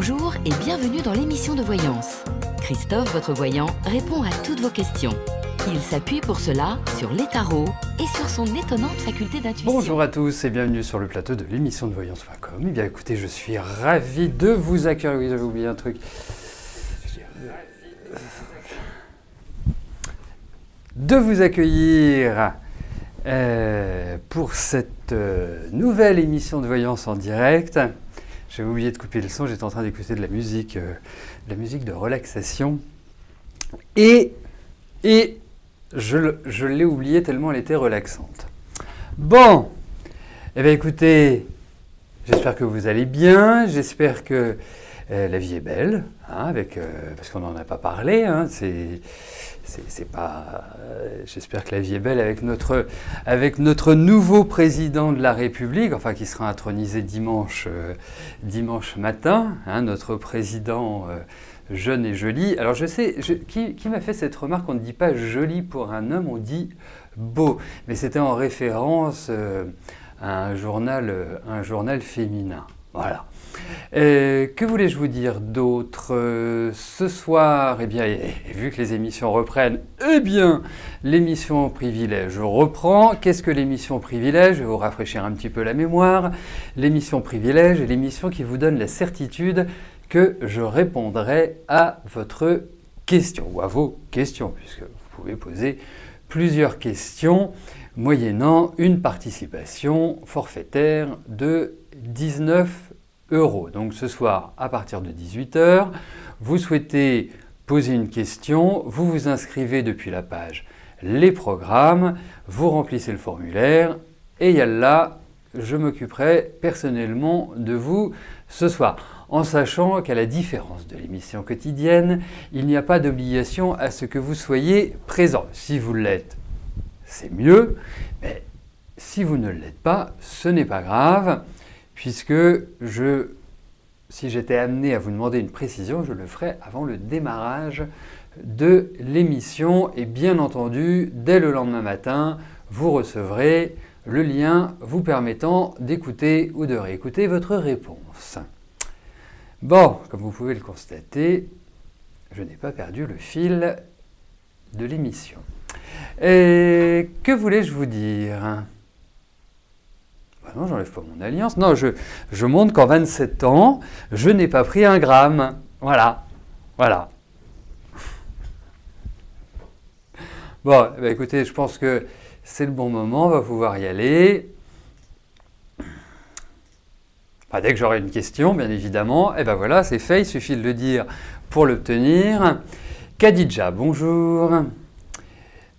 Bonjour et bienvenue dans l'émission de voyance. Christophe, votre voyant, répond à toutes vos questions. Il s'appuie pour cela sur les tarots et sur son étonnante faculté d'intuition. Bonjour à tous et bienvenue sur le plateau de l'émission de voyance.com. Eh bien écoutez, je suis ravi de vous accueillir. Oui, j'avais oublié un truc. De vous accueillir pour cette nouvelle émission de voyance en direct. J'avais oublié de couper le son, j'étais en train d'écouter de la musique de relaxation. Et je l'ai oublié tellement elle était relaxante. Bon, eh bien écoutez, j'espère que vous allez bien, j'espère que la vie est belle, hein, parce qu'on n'en a pas parlé, hein, j'espère que la vie est belle avec notre nouveau président de la République, enfin qui sera intronisé dimanche matin, hein, notre président jeune et joli. Alors je sais, qui m'a fait cette remarque, on ne dit pas joli pour un homme, on dit beau. Mais c'était en référence à un journal féminin. Voilà. Que voulais-je vous dire d'autre ce soir? Eh bien, et vu que les émissions reprennent, eh bien, l'émission Privilège reprend. Qu'est-ce que l'émission Privilège? Je vais vous rafraîchir un petit peu la mémoire. L'émission Privilège est l'émission qui vous donne la certitude que je répondrai à votre question, ou à vos questions, puisque vous pouvez poser plusieurs questions, moyennant une participation forfaitaire de 19 €. Donc ce soir, à partir de 18 h, vous souhaitez poser une question, vous vous inscrivez depuis la page Les programmes, vous remplissez le formulaire, et yallah, je m'occuperai personnellement de vous ce soir. En sachant qu'à la différence de l'émission quotidienne, il n'y a pas d'obligation à ce que vous soyez présent. Si vous l'êtes, c'est mieux, mais si vous ne l'êtes pas, ce n'est pas grave, puisque si j'étais amené à vous demander une précision, je le ferais avant le démarrage de l'émission. Et bien entendu, dès le lendemain matin, vous recevrez le lien vous permettant d'écouter ou de réécouter votre réponse. Bon, comme vous pouvez le constater, je n'ai pas perdu le fil de l'émission. Et que voulais-je vous dire? Ben non, j'enlève pas mon alliance. Non, je montre qu'en 27 ans, je n'ai pas pris un gramme. Voilà. Voilà. Bon, ben écoutez, je pense que c'est le bon moment, on va pouvoir y aller. Enfin, dès que j'aurai une question, bien évidemment, et ben voilà, c'est fait, il suffit de le dire pour l'obtenir. Khadija, bonjour.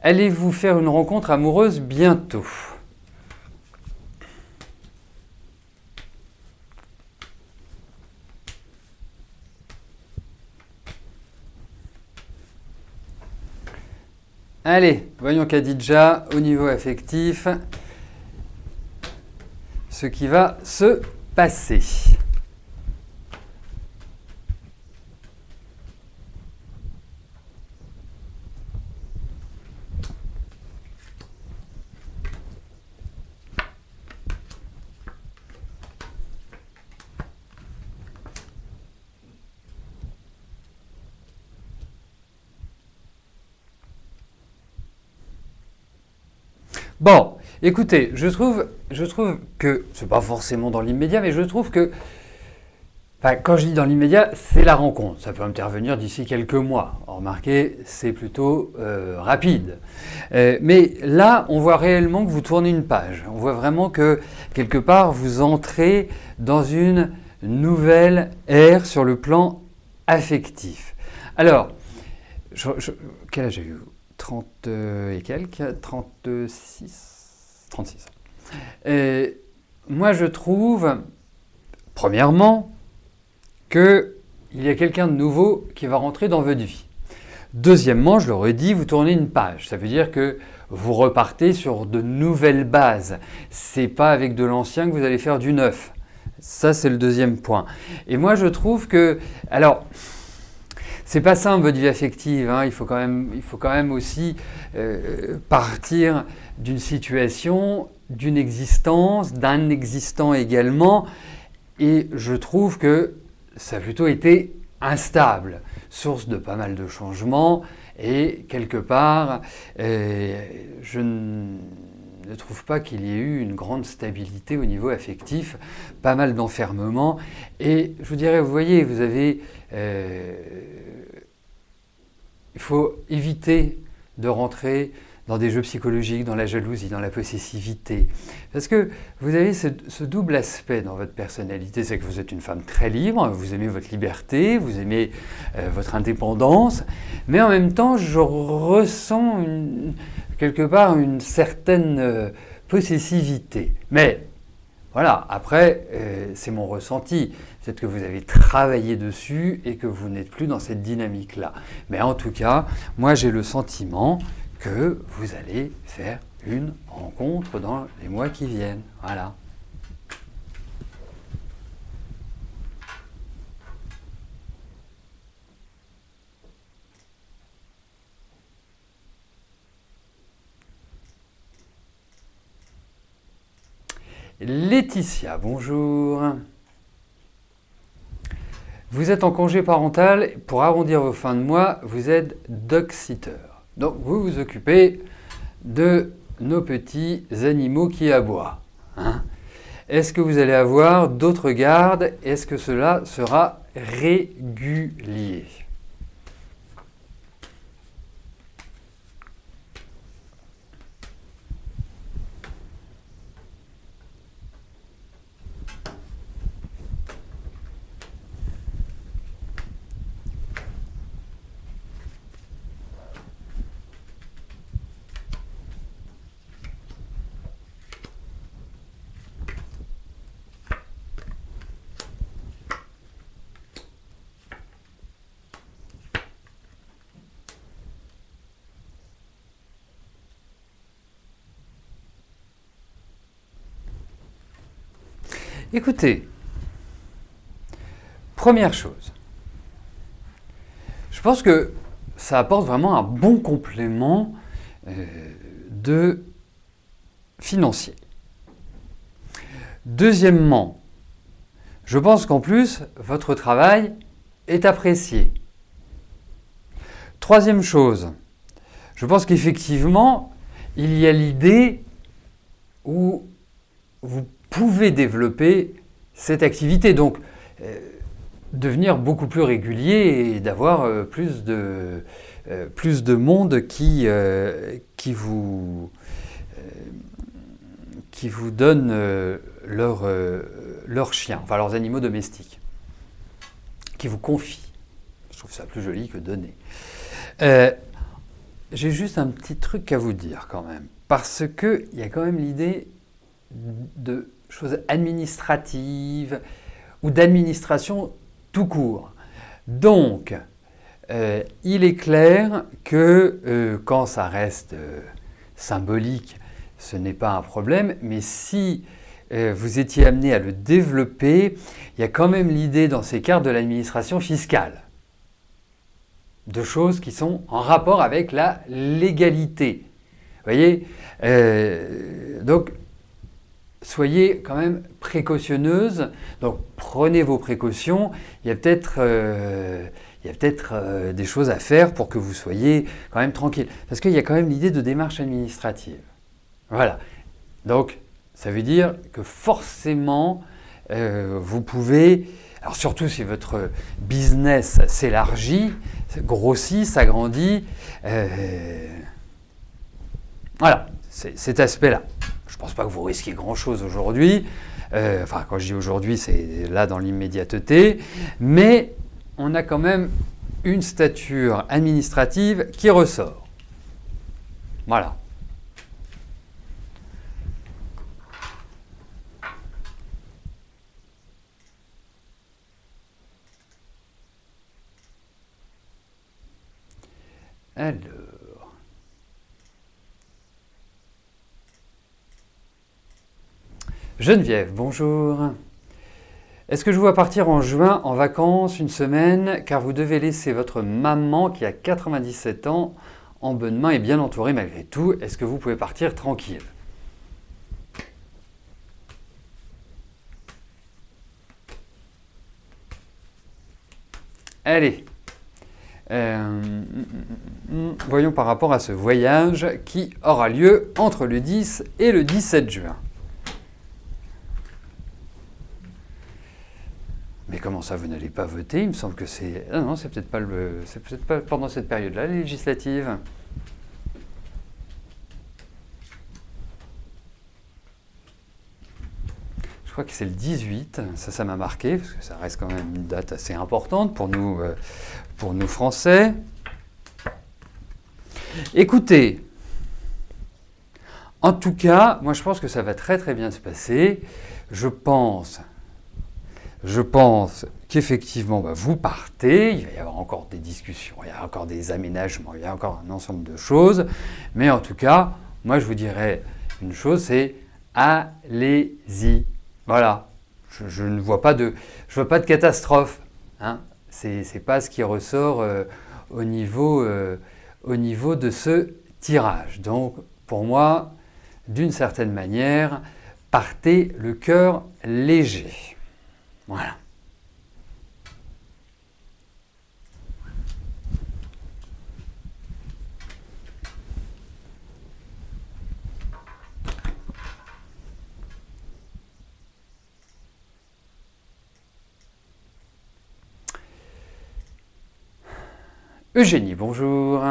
Allez-vous faire une rencontre amoureuse bientôt? Allez, voyons Khadija, au niveau affectif, ce qui va se passer. Bon, écoutez, je trouve que, c'est pas forcément dans l'immédiat, mais je trouve que, enfin, quand je dis dans l'immédiat, c'est la rencontre. Ça peut intervenir d'ici quelques mois. Remarquez, c'est plutôt rapide. Mais là, on voit réellement que vous tournez une page. On voit vraiment que, quelque part, vous entrez dans une nouvelle ère sur le plan affectif. Alors, quel âge avez-vous? 30 et quelques, 36. Moi, je trouve, premièrement, qu'il y a quelqu'un de nouveau qui va rentrer dans votre vie. Deuxièmement, je l'aurais dit, vous tournez une page. Ça veut dire que vous repartez sur de nouvelles bases. C'est pas avec de l'ancien que vous allez faire du neuf. Ça, c'est le deuxième point. Et moi, je trouve que... Alors... c'est pas simple votre vie affective, hein. Il faut quand même aussi partir d'une situation, d'une existence, d'un existant également. Et je trouve que ça a plutôt été instable, source de pas mal de changements, et quelque part, je ne trouve pas qu'il y ait eu une grande stabilité au niveau affectif, pas mal d'enfermement, et je vous dirais, vous voyez, vous avez... il faut éviter de rentrer dans des jeux psychologiques, dans la jalousie, dans la possessivité. Parce que vous avez ce double aspect dans votre personnalité, c'est que vous êtes une femme très libre, vous aimez votre liberté, vous aimez votre indépendance, mais en même temps, je ressens quelque part une certaine possessivité. Mais voilà, après, c'est mon ressenti. Peut-être que vous avez travaillé dessus et que vous n'êtes plus dans cette dynamique-là. Mais en tout cas, moi j'ai le sentiment que vous allez faire une rencontre dans les mois qui viennent. Voilà. Laetitia, bonjour. Vous êtes en congé parental, pour arrondir vos fins de mois, vous êtes dog-sitter. Donc vous vous occupez de nos petits animaux qui aboient. Hein. Est-ce que vous allez avoir d'autres gardes? Est-ce que cela sera régulier? Écoutez, première chose, je pense que ça apporte vraiment un bon complément de financier. Deuxièmement, je pense qu'en plus, votre travail est apprécié. Troisième chose, je pense qu'effectivement, il y a l'idée où vous pouvez développer cette activité, donc devenir beaucoup plus régulier et d'avoir plus de monde qui vous donne leurs chiens, enfin leurs animaux domestiques, qui vous confient. Je trouve ça plus joli que donner. J'ai juste un petit truc à vous dire quand même, parce qu'il y a quand même l'idée de choses administratives ou d'administration tout court. Donc, il est clair que quand ça reste symbolique, ce n'est pas un problème, mais si vous étiez amené à le développer, il y a quand même l'idée dans ces cartes de l'administration fiscale, de choses qui sont en rapport avec la légalité. Vous voyez, donc, soyez quand même précautionneuse, donc prenez vos précautions, il y a peut-être des choses à faire pour que vous soyez quand même tranquille. Parce qu'il y a quand même l'idée de démarche administrative. Voilà. Donc, ça veut dire que forcément, vous pouvez, alors surtout si votre business s'élargit, grossit, s'agrandit, voilà, c'est cet aspect-là. Je ne pense pas que vous risquiez grand-chose aujourd'hui. Enfin, quand je dis aujourd'hui, c'est là dans l'immédiateté. Mais on a quand même une stature administrative qui ressort. Voilà. Alors... Geneviève, bonjour. Est-ce que je vous vois partir en juin en vacances une semaine car vous devez laisser votre maman qui a 97 ans en bonne main et bien entourée malgré tout? Est-ce que vous pouvez partir tranquille? Allez. Voyons par rapport à ce voyage qui aura lieu entre le 10 et le 17 juin. Mais comment ça, vous n'allez pas voter? Il me semble que c'est... Ah non, c'est peut-être pas pendant cette période-là, les législatives. Je crois que c'est le 18, ça m'a marqué, parce que ça reste quand même une date assez importante pour nous Français. Écoutez, en tout cas, moi je pense que ça va très très bien se passer. Je pense qu'effectivement, vous partez, il va y avoir encore des discussions, il y a encore des aménagements, il y a encore un ensemble de choses. Mais en tout cas, moi je vous dirais une chose, c'est allez-y. Voilà, je ne vois pas de catastrophe. Hein. C'est pas ce qui ressort au niveau de ce tirage. Donc, pour moi, d'une certaine manière, partez le cœur léger. Voilà. Eugénie, bonjour.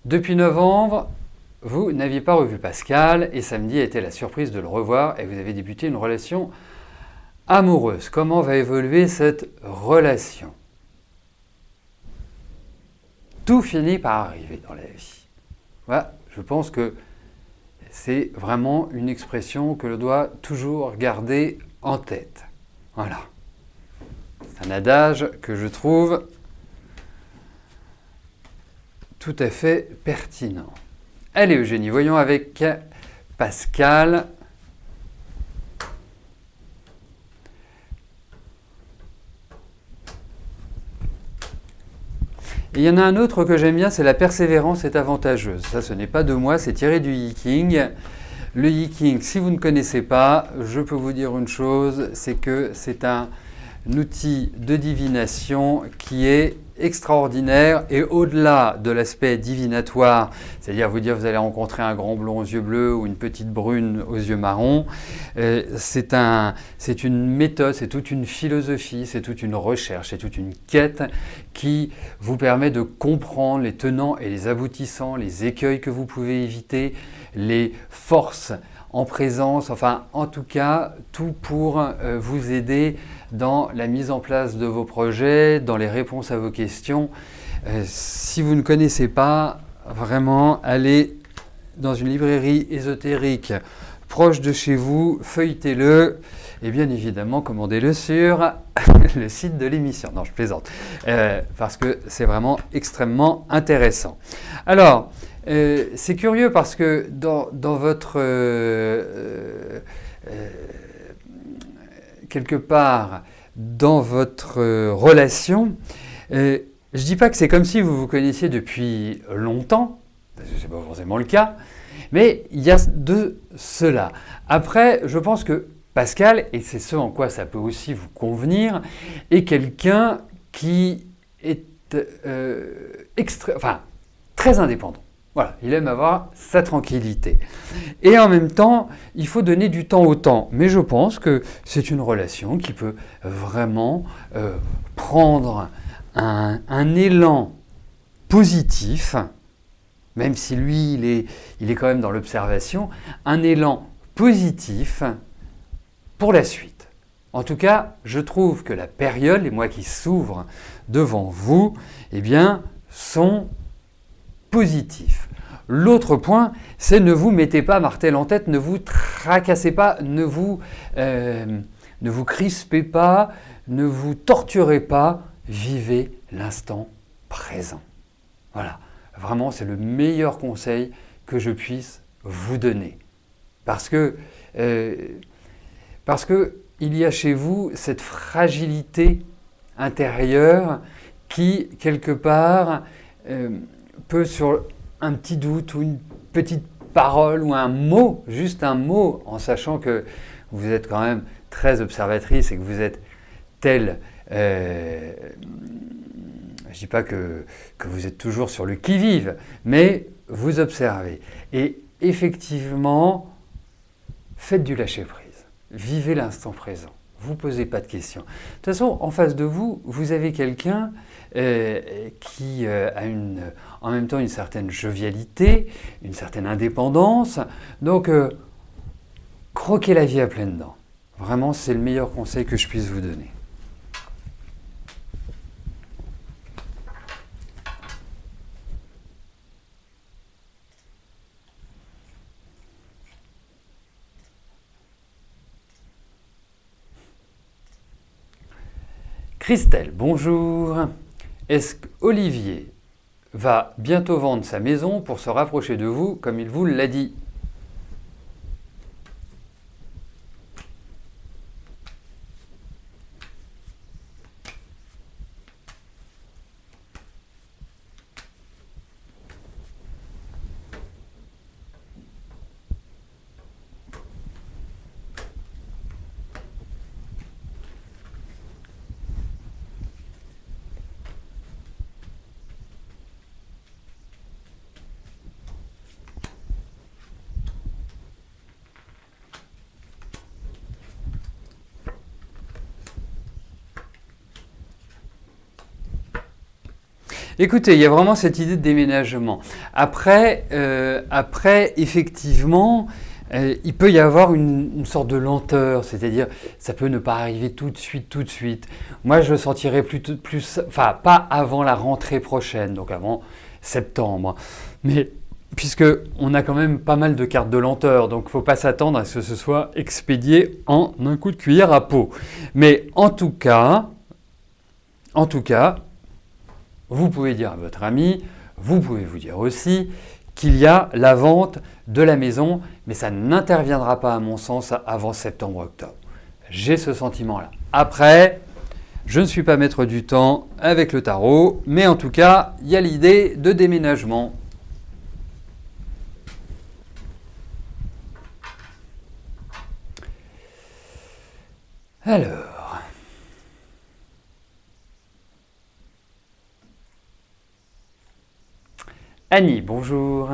Depuis novembre, vous n'aviez pas revu Pascal et samedi a été la surprise de le revoir et vous avez débuté une relation amoureuse. Comment va évoluer cette relation? Tout finit par arriver dans la vie. Voilà, je pense que c'est vraiment une expression que l'on doit toujours garder en tête. Voilà. C'est un adage que je trouve tout à fait pertinent. Allez Eugénie, voyons avec Pascal. Et il y en a un autre que j'aime bien, c'est la persévérance est avantageuse. Ça, ce n'est pas de moi, c'est tiré du I Ching. Le I Ching, si vous ne connaissez pas, je peux vous dire une chose, c'est que c'est un outil de divination qui est extraordinaire et au-delà de l'aspect divinatoire, c'est-à-dire vous dire vous allez rencontrer un grand blond aux yeux bleus ou une petite brune aux yeux marrons, c'est une méthode, c'est toute une philosophie, c'est toute une recherche, c'est toute une quête qui vous permet de comprendre les tenants et les aboutissants, les écueils que vous pouvez éviter, les forces en présence, enfin en tout cas tout pour vous aider dans la mise en place de vos projets, dans les réponses à vos questions. Si vous ne connaissez pas, vraiment, allez dans une librairie ésotérique proche de chez vous, feuilletez-le et bien évidemment commandez-le sur le site de l'émission. Non, je plaisante, parce que c'est vraiment extrêmement intéressant. Alors, c'est curieux parce que dans votre... quelque part dans votre relation, je ne dis pas que c'est comme si vous vous connaissiez depuis longtemps, parce que ce n'est pas forcément le cas, mais il y a de cela. Après, je pense que Pascal, et c'est ce en quoi ça peut aussi vous convenir, est quelqu'un qui est très indépendant. Voilà, il aime avoir sa tranquillité. Et en même temps, il faut donner du temps au temps. Mais je pense que c'est une relation qui peut vraiment prendre un élan positif, même si lui, il est quand même dans l'observation, un élan positif pour la suite. En tout cas, je trouve que la période, les mois qui s'ouvrent devant vous, eh bien, sont positif. L'autre point, c'est ne vous mettez pas martel en tête, ne vous tracassez pas, ne vous crispez pas, ne vous torturez pas, vivez l'instant présent. Voilà, vraiment c'est le meilleur conseil que je puisse vous donner. Parce que il y a chez vous cette fragilité intérieure qui, quelque part, peut sur un petit doute ou une petite parole ou un mot, juste un mot, en sachant que vous êtes quand même très observatrice et que vous êtes telle je ne dis pas que vous êtes toujours sur le qui-vive, mais vous observez. Et effectivement, faites du lâcher-prise. Vivez l'instant présent. Vous ne posez pas de questions. De toute façon, en face de vous, vous avez quelqu'un qui a en même temps une certaine jovialité, une certaine indépendance. Donc, croquez la vie à pleines dents. Vraiment, c'est le meilleur conseil que je puisse vous donner. Christelle, bonjour. Est-ce qu'Olivier va bientôt vendre sa maison pour se rapprocher de vous comme il vous l'a dit? Écoutez, il y a vraiment cette idée de déménagement. Après, effectivement, il peut y avoir une sorte de lenteur, c'est-à-dire ça peut ne pas arriver tout de suite. Moi, je le sentirais enfin, pas avant la rentrée prochaine, donc avant septembre. Mais puisqu'on a quand même pas mal de cartes de lenteur, donc il ne faut pas s'attendre à ce que ce soit expédié en un coup de cuillère à peau. Mais en tout cas, vous pouvez dire à votre ami, vous pouvez vous dire aussi qu'il y a la vente de la maison, mais ça n'interviendra pas à mon sens avant septembre-octobre. J'ai ce sentiment-là. Après, je ne suis pas maître du temps avec le tarot, mais en tout cas, il y a l'idée de déménagement. Alors, Annie, bonjour.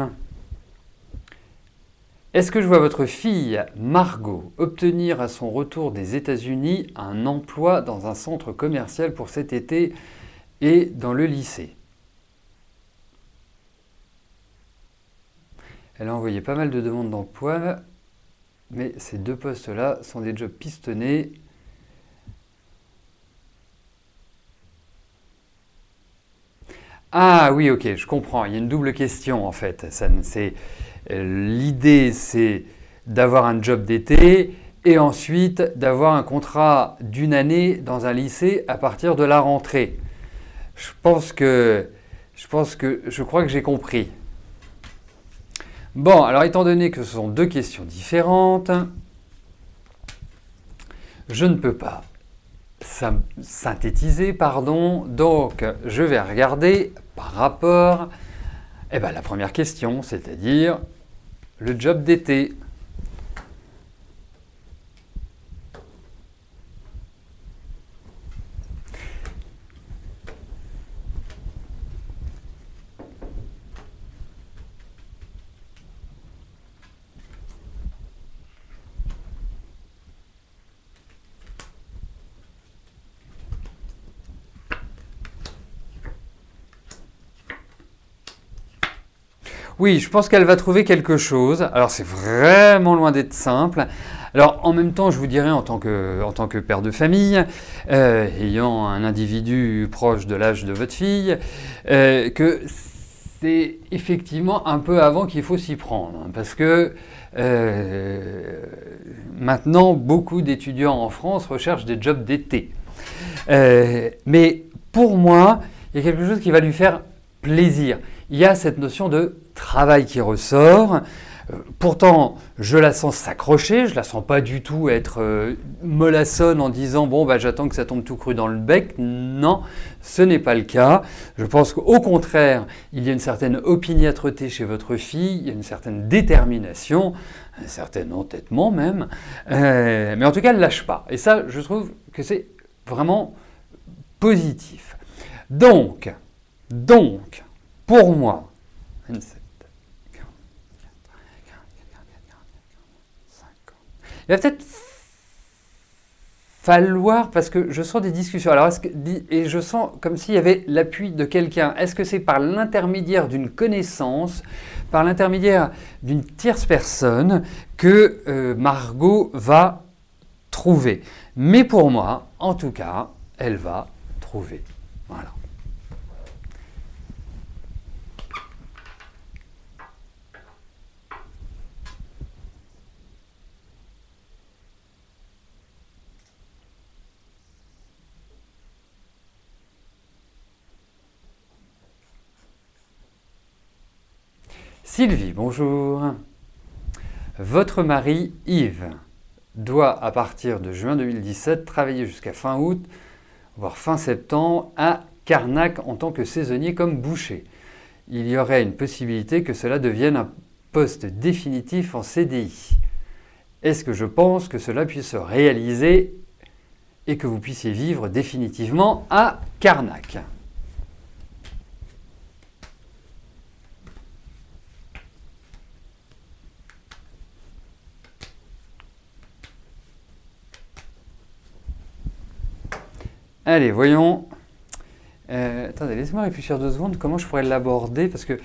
Est-ce que je vois votre fille, Margot, obtenir à son retour des États-Unis un emploi dans un centre commercial pour cet été et dans le lycée? Elle a envoyé pas mal de demandes d'emploi, mais ces deux postes-là sont des jobs pistonnés. Ah oui, ok, je comprends. Il y a une double question en fait. L'idée, c'est d'avoir un job d'été et ensuite d'avoir un contrat d'une année dans un lycée à partir de la rentrée. Je crois que j'ai compris. Bon, alors étant donné que ce sont deux questions différentes, je ne peux pas synthétiser, pardon. Donc, je vais regarder par rapport la première question, c'est-à-dire le job d'été. Oui, je pense qu'elle va trouver quelque chose. Alors, c'est vraiment loin d'être simple. Alors, en même temps, je vous dirais, en tant que père de famille, ayant un individu proche de l'âge de votre fille, que c'est effectivement un peu avant qu'il faut s'y prendre. Parce que maintenant, beaucoup d'étudiants en France recherchent des jobs d'été. Mais pour moi, il y a quelque chose qui va lui faire plaisir. Il y a cette notion de travail qui ressort. Pourtant, je la sens s'accrocher, je la sens pas du tout être mollassonne en disant « bon, j'attends que ça tombe tout cru dans le bec ». Non, ce n'est pas le cas. Je pense qu'au contraire, il y a une certaine opiniâtreté chez votre fille, il y a une certaine détermination, un certain entêtement même, mais en tout cas, elle ne lâche pas. Et ça, je trouve que c'est vraiment positif. Donc, pour moi, 27, 40, 50. Il va peut-être falloir, parce que je sens des discussions, alors et je sens comme s'il y avait l'appui de quelqu'un. Est-ce que c'est par l'intermédiaire d'une connaissance, par l'intermédiaire d'une tierce personne que Margot va trouver? Mais pour moi, en tout cas, elle va trouver. Voilà. Sylvie, bonjour. Votre mari Yves doit, à partir de juin 2017, travailler jusqu'à fin août, voire fin septembre, à Carnac en tant que saisonnier comme boucher. Il y aurait une possibilité que cela devienne un poste définitif en CDI. Est-ce que je pense que cela puisse se réaliser et que vous puissiez vivre définitivement à Carnac ? Allez, voyons. Attendez, laissez-moi réfléchir 2 secondes. Comment je pourrais l'aborder? Parce que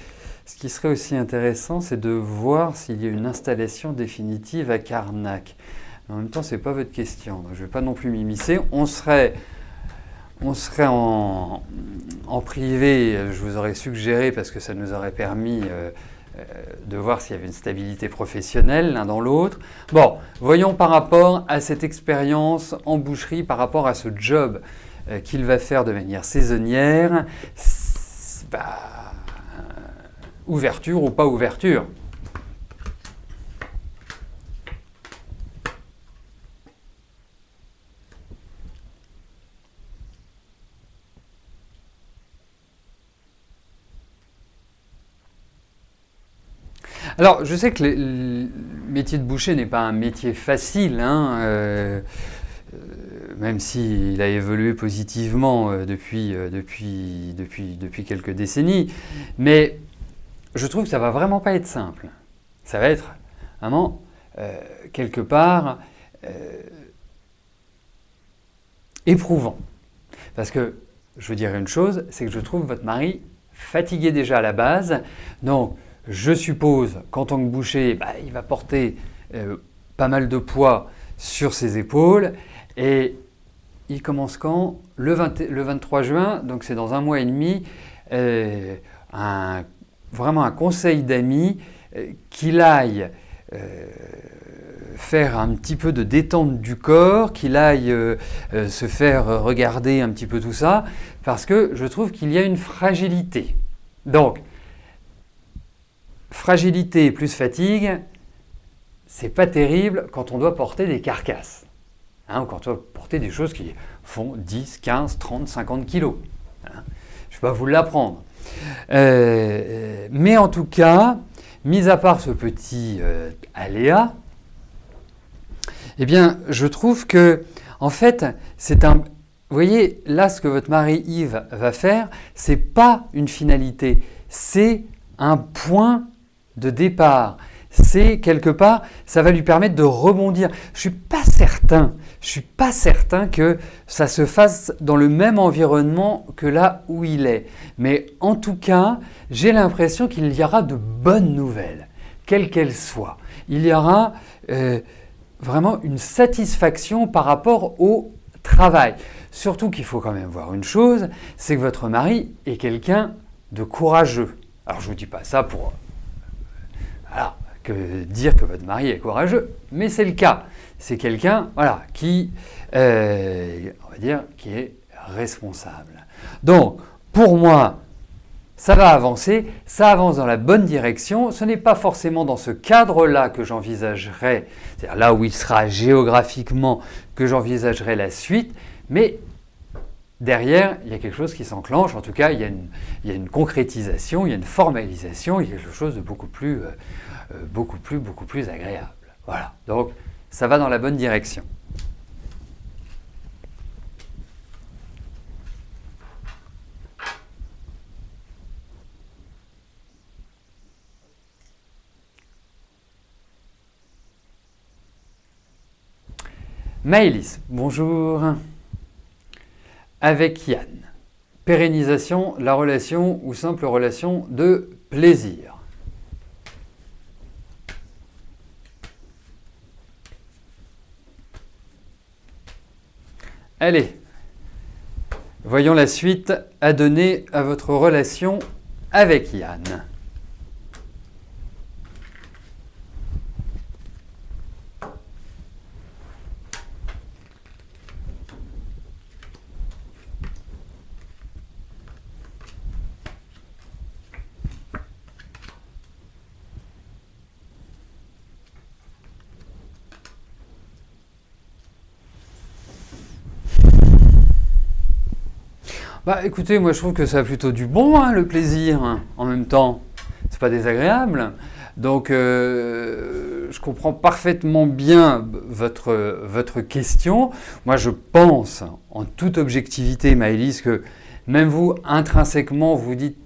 ce qui serait aussi intéressant, c'est de voir s'il y a une installation définitive à Carnac. Mais en même temps, ce n'est pas votre question. Donc je ne vais pas non plus m'immiscer. On serait en privé. Je vous aurais suggéré, parce que ça nous aurait permis de voir s'il y avait une stabilité professionnelle l'un dans l'autre. Bon, voyons par rapport à cette expérience en boucherie, par rapport à ce job qu'il va faire de manière saisonnière, ouverture ou pas ouverture. Alors, je sais que le métier de boucher n'est pas un métier facile, hein, même s'il a évolué positivement depuis quelques décennies, mais je trouve que ça va vraiment pas être simple. Ça va être vraiment, quelque part, éprouvant. Parce que, je veux dire une chose, c'est que je trouve votre mari fatigué déjà à la base, donc je suppose qu'en tant que boucher, il va porter pas mal de poids sur ses épaules. Et il commence quand? Le 23 juin, donc c'est dans 1 mois et demi, vraiment un conseil d'amis qu'il aille faire un petit peu de détente du corps, qu'il aille se faire regarder un petit peu tout ça, parce que je trouve qu'il y a une fragilité. Donc, fragilité plus fatigue, c'est pas terrible quand on doit porter des carcasses. Hein, ou quand on doit porter des choses qui font 10, 15, 30, 50 kilos. Hein, je ne vais pas vous l'apprendre. Mais en tout cas, mis à part ce petit aléa, eh bien, je trouve que, en fait, c'est un... Vous voyez, là, ce que votre mari Yves va faire, ce n'est pas une finalité, c'est un point de départ. C'est quelque part, ça va lui permettre de rebondir. Je suis pas certain que ça se fasse dans le même environnement que là où il est. Mais en tout cas, j'ai l'impression qu'il y aura de bonnes nouvelles, quelles qu'elles soient. Il y aura vraiment une satisfaction par rapport au travail. Surtout qu'il faut quand même voir une chose, c'est que votre mari est quelqu'un de courageux. Alors je ne vous dis pas ça pour dire que votre mari est courageux, mais c'est le cas. C'est quelqu'un qui, on va dire, qui est responsable. Donc, pour moi, ça va avancer, ça avance dans la bonne direction. Ce n'est pas forcément dans ce cadre-là que j'envisagerais, c'est-à-dire là où il sera géographiquement, que j'envisagerais la suite, mais derrière, il y a quelque chose qui s'enclenche. En tout cas, il y a une concrétisation, il y a une formalisation, il y a quelque chose de beaucoup plus agréable. Voilà. Donc, ça va dans la bonne direction. Maëlys, bonjour. Avec Yann, pérennisation, la relation ou simple relation de plaisir? Allez, voyons la suite à donner à votre relation avec Yann. Bah écoutez, moi je trouve que ça a plutôt du bon, hein, le plaisir, hein, en même temps. C'est pas désagréable. Donc je comprends parfaitement bien votre question. Moi je pense, en toute objectivité, Maëlys, que même vous, intrinsèquement, vous dites,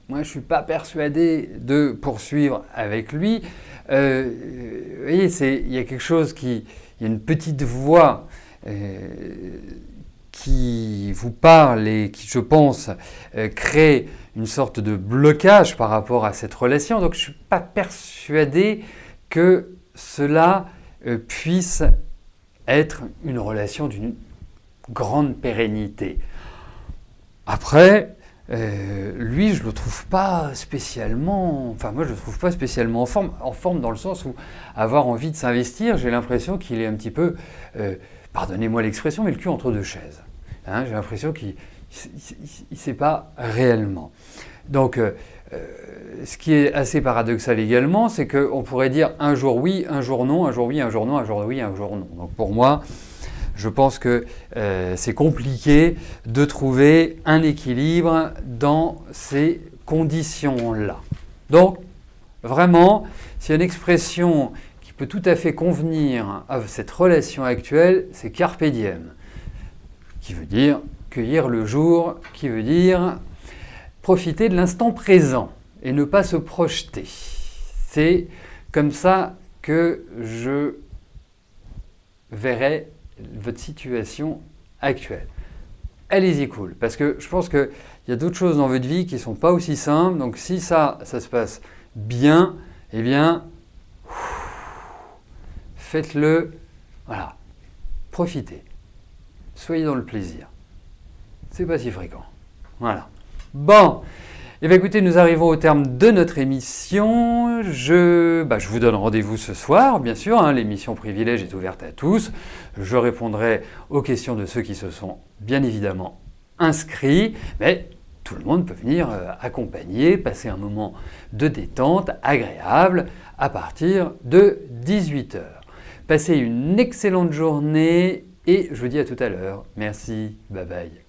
moi je ne suis pas persuadé de poursuivre avec lui. Vous voyez, il y a quelque chose il y a une petite voix qui vous parle et qui, je pense, crée une sorte de blocage par rapport à cette relation. Donc, je ne suis pas persuadé que cela puisse être une relation d'une grande pérennité. Après, lui, je ne le trouve pas spécialement... Enfin, moi, je ne le trouve pas spécialement en forme dans le sens où avoir envie de s'investir, j'ai l'impression qu'il est un petit peu... pardonnez-moi l'expression, mais le cul entre deux chaises. Hein, j'ai l'impression qu'il ne sait pas réellement. Donc, ce qui est assez paradoxal également, c'est qu'on pourrait dire un jour oui, un jour non, un jour oui, un jour non, un jour oui, un jour non. Donc pour moi, je pense que c'est compliqué de trouver un équilibre dans ces conditions-là. Donc, vraiment, s'il y a une expression qui peut tout à fait convenir à cette relation actuelle, c'est carpe diem, qui veut dire cueillir le jour, qui veut dire profiter de l'instant présent et ne pas se projeter. C'est comme ça que je verrai votre situation actuelle. Allez-y cool, parce que je pense qu'il y a d'autres choses dans votre vie qui ne sont pas aussi simples. Donc si ça se passe bien, eh bien, faites-le, voilà, profitez. Soyez dans le plaisir. C'est pas si fréquent. Voilà. Bon, eh bien écoutez, nous arrivons au terme de notre émission. Je vous donne rendez-vous ce soir, bien sûr. Hein, l'émission Privilège est ouverte à tous. Je répondrai aux questions de ceux qui se sont bien évidemment inscrits. Mais tout le monde peut venir accompagner, passer un moment de détente agréable à partir de 18h. Passez une excellente journée et je vous dis à tout à l'heure. Merci, bye bye.